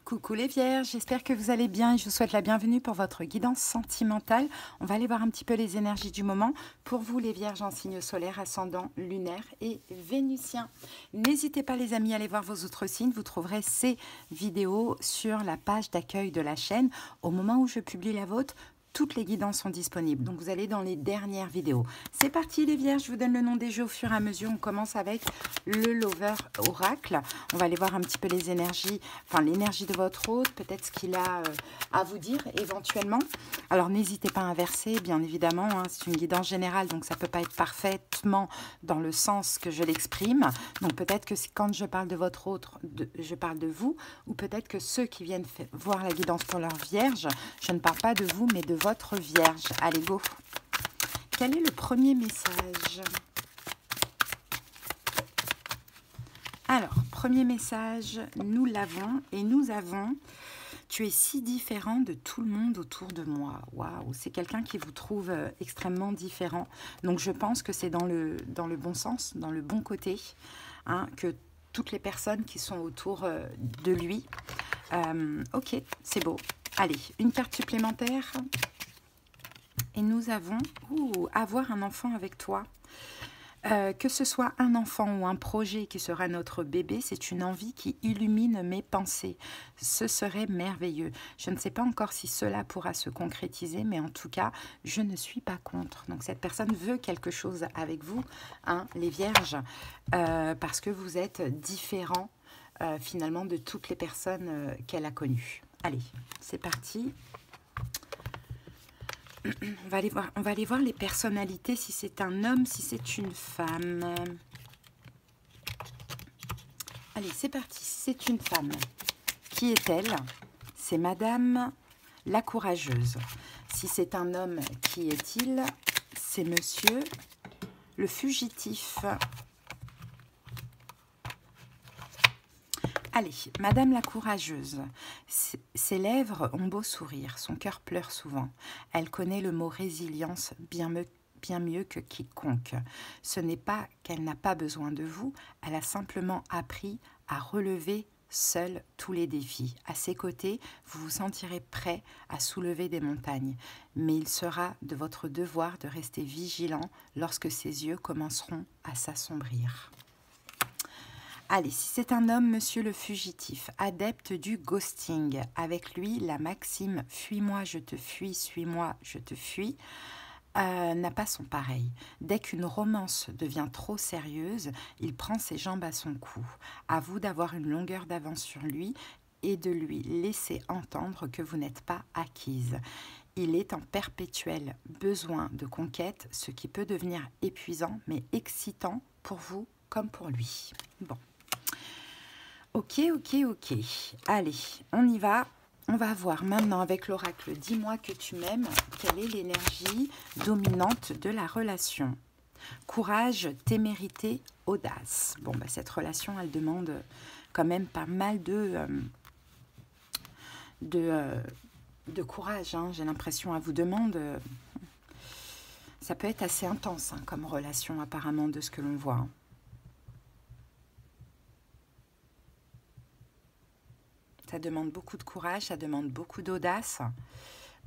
Coucou les vierges, j'espère que vous allez bien et je vous souhaite la bienvenue pour votre guidance sentimentale. On va aller voir un petit peu les énergies du moment pour vous les vierges en signe solaire, ascendant, lunaire et vénusien. N'hésitez pas les amis à aller voir vos autres signes, vous trouverez ces vidéos sur la page d'accueil de la chaîne. Au moment où je publie la vôtre, toutes les guidances sont disponibles, donc vous allez dans les dernières vidéos. C'est parti les vierges, je vous donne le nom des jeux au fur et à mesure. On commence avec le Lover Oracle. On va aller voir un petit peu les énergies, enfin l'énergie de votre hôte, peut-être ce qu'il a à vous dire éventuellement. Alors n'hésitez pas à inverser, bien évidemment, hein, c'est une guidance générale, donc ça ne peut pas être parfaitement dans le sens que je l'exprime. Donc peut-être que quand je parle de votre hôte, je parle de vous, ou peut-être que ceux qui viennent voir la guidance pour leur vierge, je ne parle pas de vous, mais de votre vierge. Allez, go. Quel est le premier message? Alors, premier message, nous l'avons et nous avons: tu es si différent de tout le monde autour de moi. Waouh, c'est quelqu'un qui vous trouve extrêmement différent. Donc, je pense que c'est dans le bon sens, dans le bon côté, hein, que toutes les personnes qui sont autour de lui. Ok, c'est beau. Allez, une carte supplémentaire. Et nous avons avoir un enfant avec toi. Que ce soit un enfant ou un projet qui sera notre bébé, c'est une envie qui illumine mes pensées. Ce serait merveilleux. Je ne sais pas encore si cela pourra se concrétiser, mais en tout cas, je ne suis pas contre. Donc cette personne veut quelque chose avec vous, hein, les vierges, parce que vous êtes différents finalement de toutes les personnes qu'elle a connues. Allez, c'est parti. On va aller voir les personnalités, si c'est un homme, si c'est une femme. Allez, c'est parti. Si c'est une femme, qui est-elle? C'est Madame la Courageuse. Si c'est un homme, qui est-il? C'est Monsieur le Fugitif. Allez, Madame la Courageuse, ses lèvres ont beau sourire, son cœur pleure souvent. Elle connaît le mot résilience bien mieux que quiconque. Ce n'est pas qu'elle n'a pas besoin de vous, elle a simplement appris à relever seule tous les défis. À ses côtés, vous vous sentirez prêt à soulever des montagnes. Mais il sera de votre devoir de rester vigilant lorsque ses yeux commenceront à s'assombrir. Allez, si c'est un homme, Monsieur le Fugitif, adepte du ghosting, avec lui, la maxime « fuis-moi, je te fuis, suis-moi, je te fuis » n'a pas son pareil. Dès qu'une romance devient trop sérieuse, il prend ses jambes à son cou. À vous d'avoir une longueur d'avance sur lui et de lui laisser entendre que vous n'êtes pas acquise. Il est en perpétuel besoin de conquête, ce qui peut devenir épuisant, mais excitant pour vous comme pour lui. Bon. Ok. Allez, on y va. On va voir maintenant avec l'oracle « Dis-moi que tu m'aimes » quelle est l'énergie dominante de la relation. Courage, témérité, audace. Bon, bah, cette relation, elle demande quand même pas mal de courage. Hein. J'ai l'impression, elle vous demande... ça peut être assez intense hein, comme relation, apparemment, de ce que l'on voit. Hein. Ça demande beaucoup de courage, ça demande beaucoup d'audace.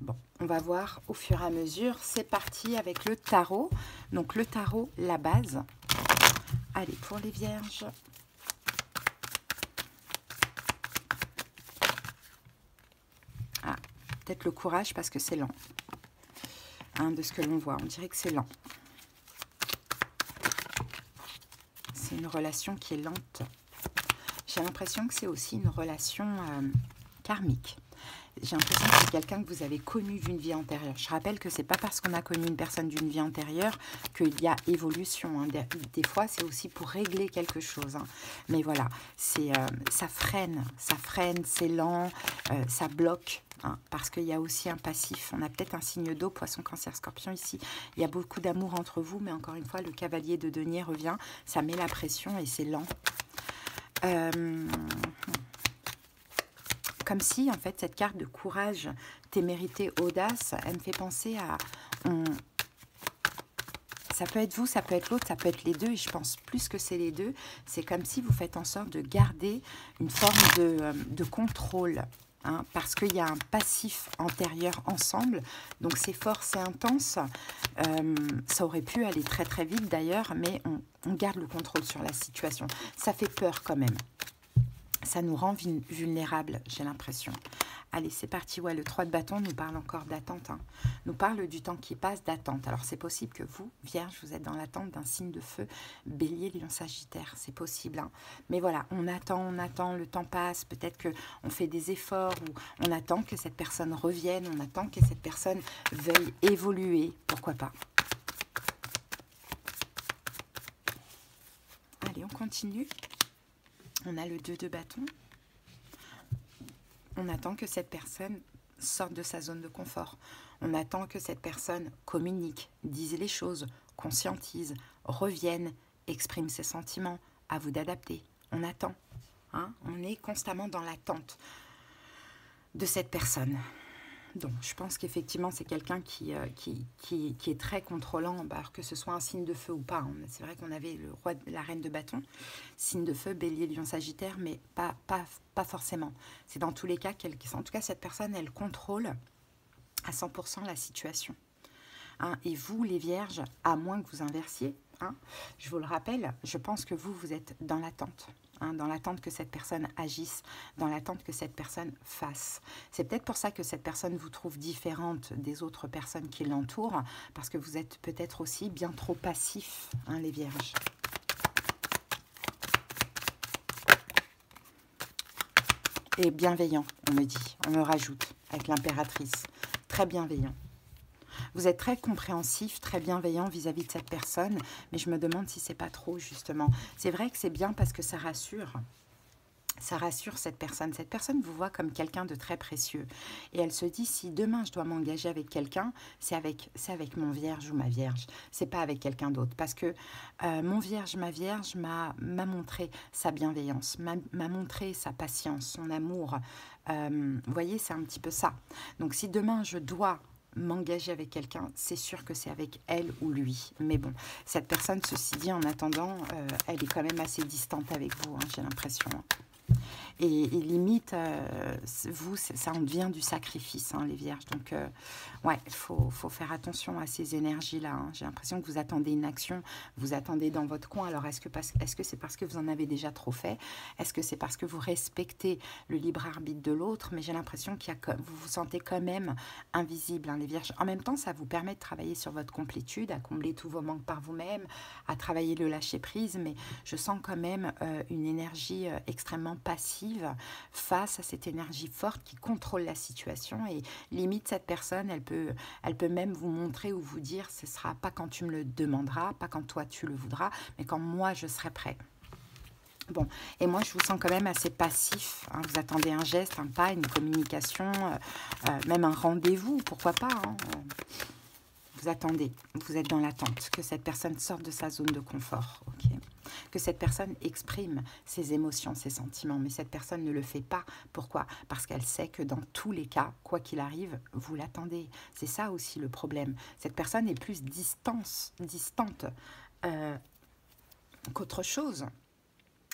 Bon, on va voir au fur et à mesure. C'est parti avec le tarot. Donc le tarot, la base. Allez, pour les vierges. Ah, peut-être le courage parce que c'est lent. Hein, de ce que l'on voit, on dirait que c'est lent. C'est une relation qui est lente. J'ai l'impression que c'est aussi une relation karmique. J'ai l'impression que c'est quelqu'un que vous avez connu d'une vie antérieure. Je rappelle que c'est pas parce qu'on a connu une personne d'une vie antérieure qu'il y a évolution. Hein. Des fois, c'est aussi pour régler quelque chose. Hein. Mais voilà, ça freine, c'est lent, ça bloque. Hein, parce qu'il y a aussi un passif. On a peut-être un signe d'eau, poisson, cancer, scorpion ici. Il y a beaucoup d'amour entre vous, mais encore une fois, le cavalier de denier revient. Ça met la pression et c'est lent. Comme si, en fait, cette carte de courage, témérité, audace, elle me fait penser à... ça peut être vous, ça peut être l'autre, ça peut être les deux, et je pense plus que c'est les deux. C'est comme si vous faites en sorte de garder une forme de contrôle, hein, parce qu'il y a un passif antérieur ensemble, donc c'est fort, c'est intense. Ça aurait pu aller très très vite d'ailleurs, mais on garde le contrôle sur la situation. Ça fait peur quand même. Ça nous rend vulnérables, j'ai l'impression. Allez, c'est parti. Ouais, le 3 de bâton nous parle encore d'attente. Hein. Nous parle du temps qui passe, d'attente. Alors, c'est possible que vous, Vierge, vous êtes dans l'attente d'un signe de feu, Bélier, Lion, Sagittaire. C'est possible. Hein. Mais voilà, on attend, le temps passe. Peut-être qu'on fait des efforts ou on attend que cette personne revienne. On attend que cette personne veuille évoluer. Pourquoi pas? Allez, on continue. On a le 2 de bâton. On attend que cette personne sorte de sa zone de confort. On attend que cette personne communique, dise les choses, conscientise, revienne, exprime ses sentiments. À vous d'adapter. On attend. Hein? On est constamment dans l'attente de cette personne. Donc, je pense qu'effectivement, c'est quelqu'un qui est très contrôlant, alors que ce soit un signe de feu ou pas. Hein. C'est vrai qu'on avait la reine de bâton, signe de feu, Bélier, Lion, Sagittaire, mais pas forcément. C'est dans tous les cas, en tout cas, cette personne, elle contrôle à 100% la situation. Hein. Et vous, les Vierges, à moins que vous inversiez, hein, je vous le rappelle, je pense que vous êtes dans l'attente. Hein, dans l'attente que cette personne agisse, dans l'attente que cette personne fasse. C'est peut-être pour ça que cette personne vous trouve différente des autres personnes qui l'entourent, parce que vous êtes peut-être aussi bien trop passif, hein, les Vierges. Et bienveillant, on me dit, on me rajoute, avec l'impératrice. Très bienveillant. Vous êtes très compréhensif, très bienveillant vis-à-vis de cette personne, mais je me demande si c'est pas trop, justement. C'est vrai que c'est bien parce que ça rassure. Ça rassure cette personne. Cette personne vous voit comme quelqu'un de très précieux. Et elle se dit, si demain je dois m'engager avec quelqu'un, c'est avec mon Vierge ou ma Vierge. C'est pas avec quelqu'un d'autre. Parce que mon Vierge, ma Vierge m'a montré sa bienveillance, m'a montré sa patience, son amour. Vous voyez, c'est un petit peu ça. Donc si demain je dois m'engager avec quelqu'un, c'est sûr que c'est avec elle ou lui. Mais bon, cette personne, ceci dit, en attendant, elle est quand même assez distante avec vous, hein, j'ai l'impression. Et limite, vous, ça en devient du sacrifice, hein, les Vierges. Donc, ouais, il faut faire attention à ces énergies-là. Hein. J'ai l'impression que vous attendez une action, vous attendez dans votre coin. Alors, est-ce que c'est parce que vous en avez déjà trop fait? Est-ce que c'est parce que vous respectez le libre arbitre de l'autre? Mais j'ai l'impression vous vous sentez quand même invisible, hein, les Vierges. En même temps, ça vous permet de travailler sur votre complétude, à combler tous vos manques par vous-même, à travailler le lâcher-prise. Mais je sens quand même une énergie extrêmement passive face à cette énergie forte qui contrôle la situation, et limite cette personne, elle peut même vous montrer ou vous dire, ce sera pas quand tu me le demanderas, pas quand toi tu le voudras, mais quand moi je serai prêt. Bon, et moi je vous sens quand même assez passif, hein. Vous attendez un geste, un pas, une communication, même un rendez-vous, pourquoi pas, hein. Vous attendez, vous êtes dans l'attente que cette personne sorte de sa zone de confort, ok, que cette personne exprime ses émotions, ses sentiments, mais cette personne ne le fait pas. Pourquoi? Parce qu'elle sait que dans tous les cas, quoi qu'il arrive, vous l'attendez. C'est ça aussi le problème. Cette personne est plus distante qu'autre chose,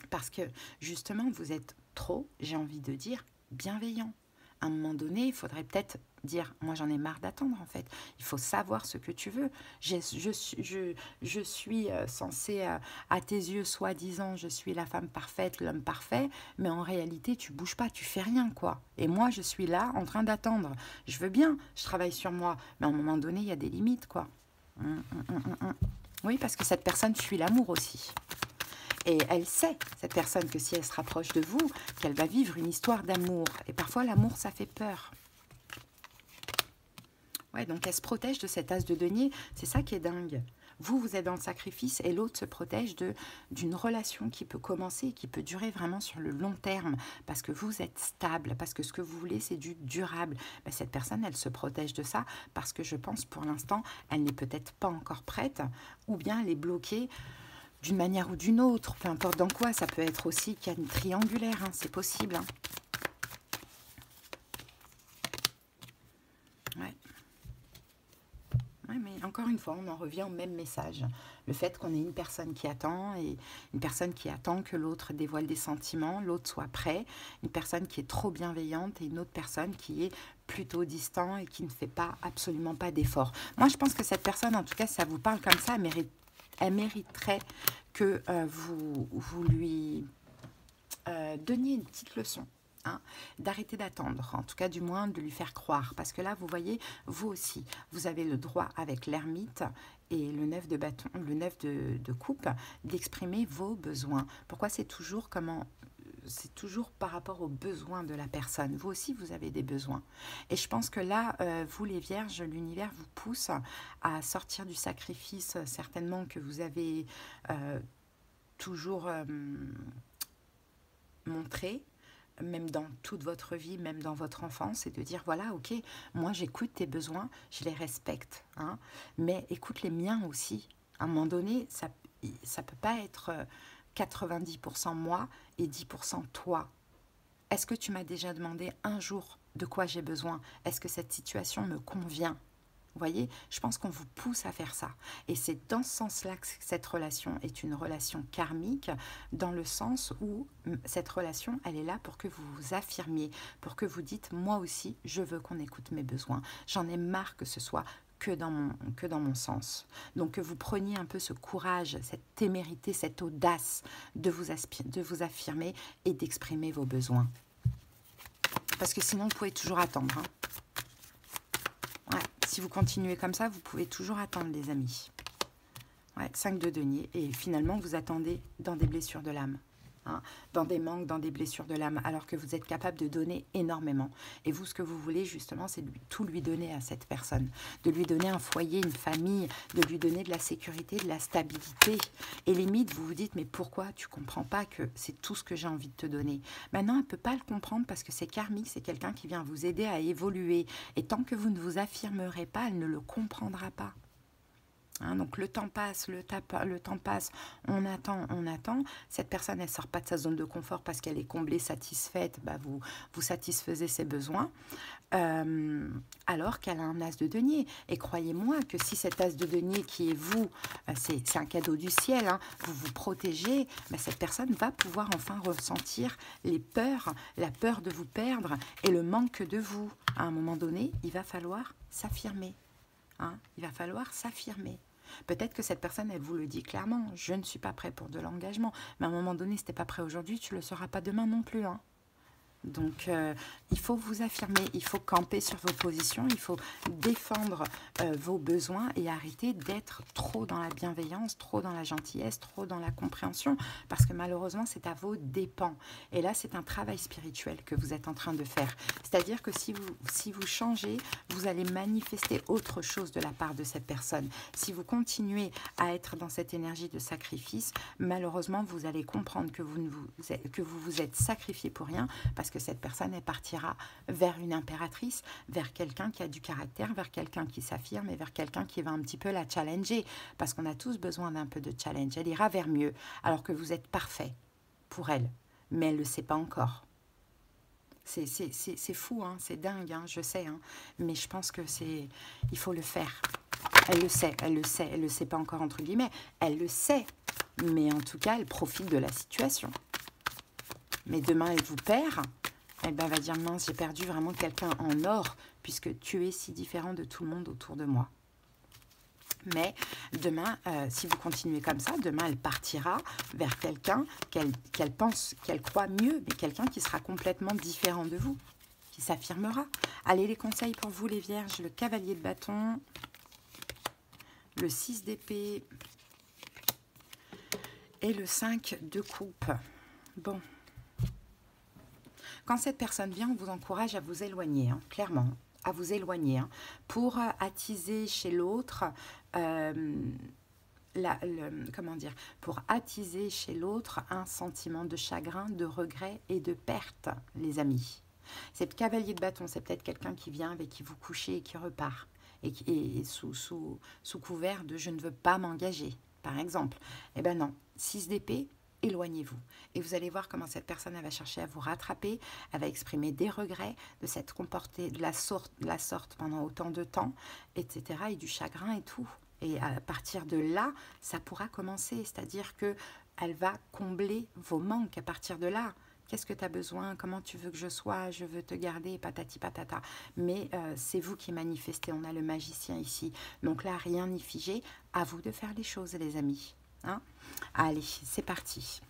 parce que justement, vous êtes trop, j'ai envie de dire, bienveillant. À un moment donné, il faudrait peut-être dire, moi j'en ai marre d'attendre en fait, il faut savoir ce que tu veux. Je suis censée, à tes yeux, soi-disant, je suis la femme parfaite, l'homme parfait, mais en réalité tu bouges pas, tu fais rien quoi. Et moi je suis là en train d'attendre. Je veux bien, je travaille sur moi, mais à un moment donné il y a des limites quoi. Oui, parce que cette personne fuit l'amour aussi. Et elle sait, cette personne, que si elle se rapproche de vous, qu'elle va vivre une histoire d'amour. Et parfois, l'amour, ça fait peur. Ouais, donc elle se protège de cet as de denier. C'est ça qui est dingue. Vous êtes dans le sacrifice et l'autre se protège d'une relation qui peut commencer et qui peut durer vraiment sur le long terme. Parce que vous êtes stable, parce que ce que vous voulez, c'est du durable. Ben, cette personne, elle se protège de ça parce que je pense, pour l'instant, elle n'est peut-être pas encore prête, ou bien elle est bloquée d'une manière ou d'une autre, peu importe dans quoi. Ça peut être aussi qu'il y a une triangulaire, hein, c'est possible. Hein. Ouais. Ouais, mais Encore une fois, on en revient au même message. Le fait qu'on ait une personne qui attend et une personne qui attend que l'autre dévoile des sentiments, l'autre soit prêt, une personne qui est trop bienveillante et une autre personne qui est plutôt distant et qui ne fait pas absolument pas d'effort. Moi, je pense que cette personne, en tout cas, si ça vous parle comme ça, elle mériterait que vous lui donniez une petite leçon. Hein, d'arrêter d'attendre, en tout cas du moins de lui faire croire, parce que là vous voyez, vous aussi, vous avez le droit avec l'ermite et le 9 de bâton, le 9 de coupe, d'exprimer vos besoins. Pourquoi c'est toujours c'est toujours par rapport aux besoins de la personne. Vous aussi, vous avez des besoins. Et je pense que là, vous les vierges, l'univers vous pousse à sortir du sacrifice, certainement que vous avez toujours montré, même dans toute votre vie, même dans votre enfance, et de dire, voilà, ok, moi j'écoute tes besoins, je les respecte, hein, mais écoute les miens aussi. À un moment donné, ça peut pas être 90% moi et 10% toi. Est-ce que tu m'as déjà demandé un jour de quoi j'ai besoin? Est-ce que cette situation me convient? Vous voyez, je pense qu'on vous pousse à faire ça. Et c'est dans ce sens-là que cette relation est une relation karmique, dans le sens où cette relation, elle est là pour que vous vous affirmiez, pour que vous dites, moi aussi, je veux qu'on écoute mes besoins. J'en ai marre que ce soit que dans mon sens. Donc que vous preniez un peu ce courage, cette témérité, cette audace de vous affirmer et d'exprimer vos besoins. Parce que sinon, vous pouvez toujours attendre, hein. Ouais, si vous continuez comme ça, vous pouvez toujours attendre, les amis. Ouais, 5 de denier. Et finalement, vous attendez dans des blessures de l'âme. Hein, dans des manques, dans des blessures de l'âme, alors que vous êtes capable de donner énormément. Et vous, ce que vous voulez, justement, c'est tout lui donner à cette personne. De lui donner un foyer, une famille, de lui donner de la sécurité, de la stabilité. Et limite, vous vous dites, mais pourquoi tu comprends pas que c'est tout ce que j'ai envie de te donner? Maintenant, elle ne peut pas le comprendre parce que c'est karmique, c'est quelqu'un qui vient vous aider à évoluer. Et tant que vous ne vous affirmerez pas, elle ne le comprendra pas. Hein, donc le temps passe, le temps passe, on attend. Cette personne, elle ne sort pas de sa zone de confort parce qu'elle est comblée, satisfaite, bah vous satisfaisez ses besoins, alors qu'elle a un as de denier. Et croyez-moi que si cet as de denier qui est vous, c'est un cadeau du ciel, hein, vous vous protégez, bah cette personne va pouvoir enfin ressentir les peurs, la peur de vous perdre et le manque de vous. À un moment donné, il va falloir s'affirmer. Hein, il va falloir s'affirmer. Peut-être que cette personne, elle vous le dit clairement, je ne suis pas prêt pour de l'engagement. Mais à un moment donné, si tu n'es pas prêt aujourd'hui, tu ne le seras pas demain non plus. Hein. Donc, il faut vous affirmer, il faut camper sur vos positions, il faut défendre vos besoins et arrêter d'être trop dans la bienveillance, trop dans la gentillesse, trop dans la compréhension, parce que malheureusement, c'est à vos dépens. Et là, c'est un travail spirituel que vous êtes en train de faire. C'est-à-dire que si vous changez, vous allez manifester autre chose de la part de cette personne. Si vous continuez à être dans cette énergie de sacrifice, malheureusement, vous allez comprendre que vous vous êtes sacrifié pour rien, parce que cette personne, elle partira vers une impératrice, vers quelqu'un qui a du caractère, vers quelqu'un qui s'affirme et vers quelqu'un qui va un petit peu la challenger, parce qu'on a tous besoin d'un peu de challenge. Elle ira vers mieux, alors que vous êtes parfait pour elle, mais elle ne le sait pas encore. C'est fou, hein, c'est dingue, hein, je sais, hein, mais je pense que il faut le faire. Elle le sait, elle le sait pas encore entre guillemets, elle le sait, mais en tout cas, elle profite de la situation. Mais demain, elle vous perd, elle va dire, mince, j'ai perdu vraiment quelqu'un en or, puisque tu es si différent de tout le monde autour de moi. Mais demain, si vous continuez comme ça, demain, elle partira vers quelqu'un qu'elle pense, qu'elle croit mieux, mais quelqu'un qui sera complètement différent de vous, qui s'affirmera. Allez, les conseils pour vous, les vierges, le cavalier de bâton, le 6 d'épée et le 5 de coupe. Bon. Quand cette personne vient, on vous encourage à vous éloigner, hein, clairement, à vous éloigner, hein, pour attiser chez l'autre, pour attiser chez l'autre un sentiment de chagrin, de regret et de perte, les amis. Cette cavalier de bâton, c'est peut-être quelqu'un qui vient avec qui vous couchez et qui repart, et sous couvert de « je ne veux pas m'engager », par exemple. Eh bien non, 6 d'épée, éloignez-vous. Et vous allez voir comment cette personne elle va chercher à vous rattraper, elle va exprimer des regrets de s'être comportée de la sorte pendant autant de temps, etc. et du chagrin et tout. Et à partir de là, ça pourra commencer, c'est-à-dire que elle va combler vos manques à partir de là. Qu'est-ce que tu as besoin? Comment tu veux que je sois? Je veux te garder, patati patata. Mais c'est vous qui manifestez, on a le magicien ici. Donc là, rien n'y figé. À vous de faire les choses, les amis. Hein? Allez, c'est parti.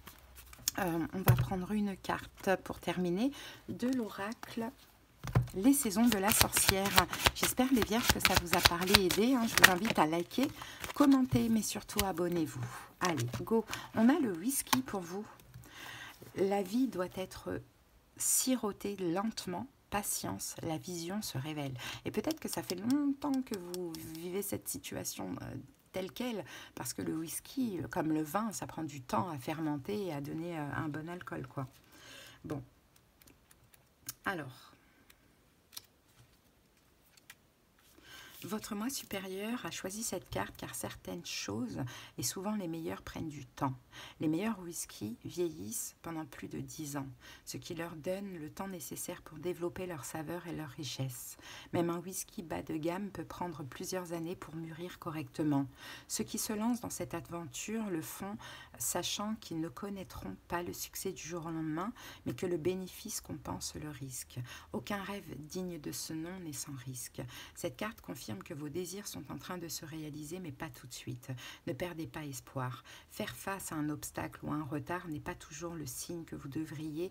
On va prendre une carte pour terminer de l'oracle Les saisons de la sorcière. J'espère, les vierges, que ça vous a parlé, aidé. Hein. Je vous invite à liker, commenter, mais surtout abonnez-vous. Allez, go. On a le whisky pour vous. La vie doit être sirotée lentement. Patience, la vision se révèle. Et peut-être que ça fait longtemps que vous vivez cette situation telle qu'elle, parce que le whisky, comme le vin, ça prend du temps à fermenter et à donner un bon alcool, quoi. Bon. Alors, votre moi supérieur a choisi cette carte car certaines choses, et souvent les meilleures, prennent du temps. Les meilleurs whiskies vieillissent pendant plus de 10 ans, ce qui leur donne le temps nécessaire pour développer leur saveur et leur richesse. Même un whisky bas de gamme peut prendre plusieurs années pour mûrir correctement. Ceux qui se lancent dans cette aventure le font sachant qu'ils ne connaîtront pas le succès du jour au lendemain, mais que le bénéfice compense le risque. Aucun rêve digne de ce nom n'est sans risque. Cette carte confirme que vos désirs sont en train de se réaliser, mais pas tout de suite. Ne perdez pas espoir. Faire face à un obstacle ou à un retard n'est pas toujours le signe que vous devriez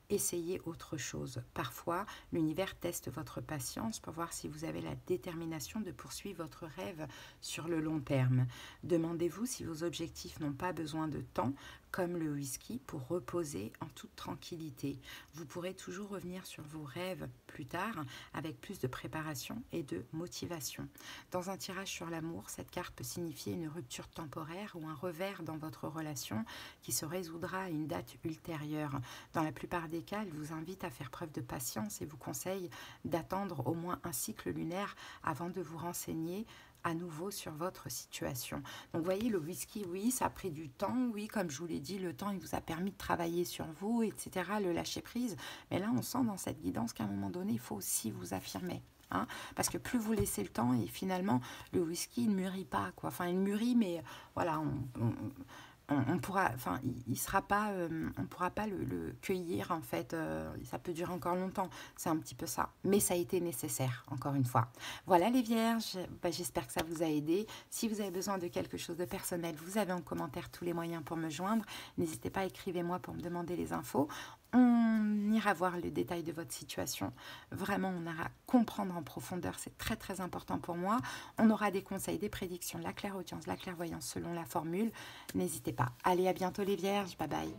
essayer autre chose. Parfois, l'univers teste votre patience pour voir si vous avez la détermination de poursuivre votre rêve sur le long terme. Demandez-vous si vos objectifs n'ont pas besoin de temps, comme le whisky, pour reposer en toute tranquillité. Vous pourrez toujours revenir sur vos rêves plus tard avec plus de préparation et de motivation. Dans un tirage sur l'amour, cette carte peut signifier une rupture temporaire ou un revers dans votre relation qui se résoudra à une date ultérieure. Dans la plupart des cas, elle vous invite à faire preuve de patience et vous conseille d'attendre au moins un cycle lunaire avant de vous renseigner à nouveau sur votre situation. Donc, vous voyez, le whisky, oui, ça a pris du temps. Oui, comme je vous l'ai dit, le temps, il vous a permis de travailler sur vous, etc., le lâcher-prise. Mais là, on sent dans cette guidance qu'à un moment donné, il faut aussi vous affirmer. Hein, parce que plus vous laissez le temps, et finalement, le whisky, il ne mûrit pas, quoi. Enfin, il mûrit, mais voilà, on pourra, enfin, il sera pas, on pourra pas le cueillir en fait. Ça peut durer encore longtemps. C'est un petit peu ça, mais ça a été nécessaire. Encore une fois. Voilà les vierges. J'espère que ça vous a aidé. Si vous avez besoin de quelque chose de personnel, vous avez en commentaire tous les moyens pour me joindre. N'hésitez pas, écrivez-moi pour me demander les infos. On ira voir le détail de votre situation. Vraiment, on ira comprendre en profondeur. C'est très très important pour moi. On aura des conseils, des prédictions, la clairaudience, la clairvoyance selon la formule. N'hésitez pas. Allez, à bientôt les vierges. Bye bye.